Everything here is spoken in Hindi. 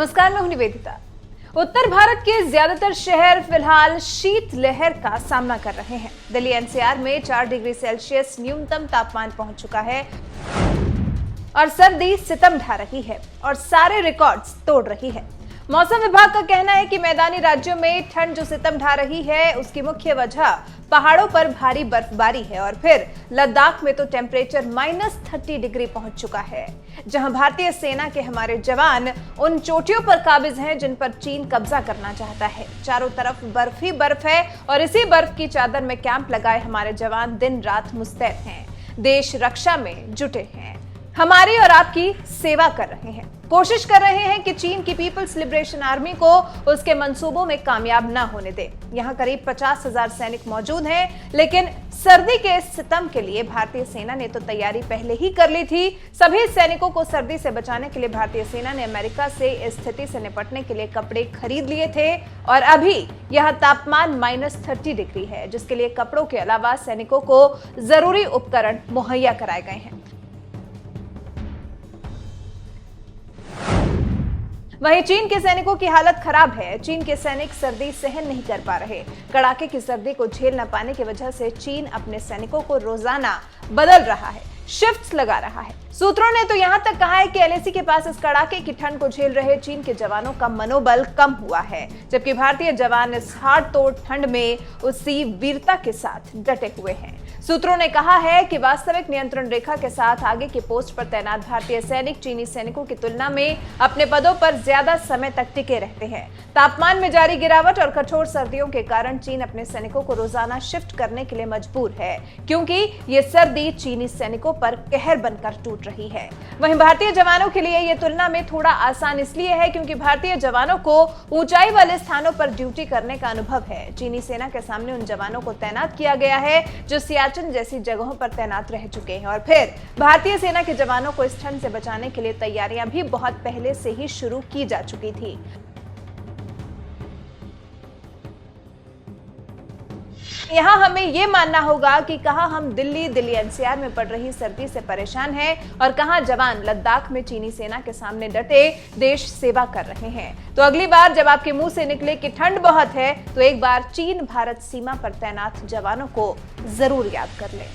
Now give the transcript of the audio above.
नमस्कार, मैं हूं निवेदिता। उत्तर भारत के ज्यादातर शहर फिलहाल शीत लहर का सामना कर रहे हैं। दिल्ली एनसीआर में 4 डिग्री सेल्सियस न्यूनतम तापमान पहुंच चुका है और सर्दी सितम ढा रही है और सारे रिकॉर्ड्स तोड़ रही है। मौसम विभाग का कहना है कि मैदानी राज्यों में ठंड जो सितम ढा रही है उसकी मुख्य वजह पहाड़ों पर भारी बर्फबारी है और फिर लद्दाख में तो टेम्परेचर -30 डिग्री पहुंच चुका है, जहां भारतीय सेना के हमारे जवान उन चोटियों पर काबिज हैं जिन पर चीन कब्जा करना चाहता है। चारों तरफ बर्फ ही बर्फ है और इसी बर्फ की चादर में कैंप लगाए हमारे जवान दिन रात मुस्तैद हैं, देश रक्षा में जुटे हैं, हमारी और आपकी सेवा कर रहे हैं, कोशिश कर रहे हैं कि चीन की पीपल्स लिबरेशन आर्मी को उसके मंसूबों में कामयाब न होने दे। यहां करीब 50,000 सैनिक मौजूद हैं, लेकिन सर्दी के सितम के लिए भारतीय सेना ने तो तैयारी पहले ही कर ली थी। सभी सैनिकों को सर्दी से बचाने के लिए भारतीय सेना ने अमेरिका से इस स्थिति से निपटने के लिए कपड़े खरीद लिए थे और अभी यह तापमान -30 डिग्री है, जिसके लिए कपड़ों के अलावा सैनिकों को जरूरी उपकरण मुहैया कराए गए हैं। वहीं चीन के सैनिकों की हालत खराब है। चीन के सैनिक सर्दी सहन नहीं कर पा रहे। कड़ाके की सर्दी को झेल न पाने की वजह से चीन अपने सैनिकों को रोजाना बदल रहा है, शिफ्ट्स लगा रहा है। सूत्रों ने तो यहां तक कहा है कि एलएसी के पास इस कड़ाके की ठंड को झेल रहे चीन के जवानों का मनोबल कम हुआ है, जबकि भारतीय जवान इस हाड़ तोड़ ठंड में उसी वीरता के साथ डटे हुए हैं। सूत्रों ने कहा है कि वास्तविक नियंत्रण रेखा के साथ आगे के पोस्ट पर तैनात भारतीय सैनिक चीनी सैनिकों की तुलना में अपने पदों पर ज्यादा समय तक टिके रहते हैं। तापमान में जारी गिरावट और कठोर सर्दियों के कारण चीन अपने सैनिकों को रोजाना शिफ्ट करने के लिए मजबूर है, क्योंकि ये सर्दी चीनी सैनिकों पर कहर बनकर टूट रही है। वहीं भारतीय जवानों के लिए ये तुलना में थोड़ा आसान इसलिए है क्योंकि भारतीय जवानों को ऊंचाई वाले स्थानों पर ड्यूटी करने का अनुभव है। चीनी सेना के सामने उन जवानों को तैनात किया गया है जो सियाचिन जैसी जगहों पर तैनात रह चुके हैं और फिर भारतीय सेना के जवानों को इस ठंड से बचाने के लिए तैयारियां भी बहुत पहले से ही शुरू की जा चुकी थी। यहां हमें यह मानना होगा कि कहां हम दिल्ली एनसीआर में पड़ रही सर्दी से परेशान हैं और कहां जवान लद्दाख में चीनी सेना के सामने डटे देश सेवा कर रहे हैं। तो अगली बार जब आपके मुंह से निकले कि ठंड बहुत है, तो एक बार चीन भारत सीमा पर तैनात जवानों को जरूर याद कर लें।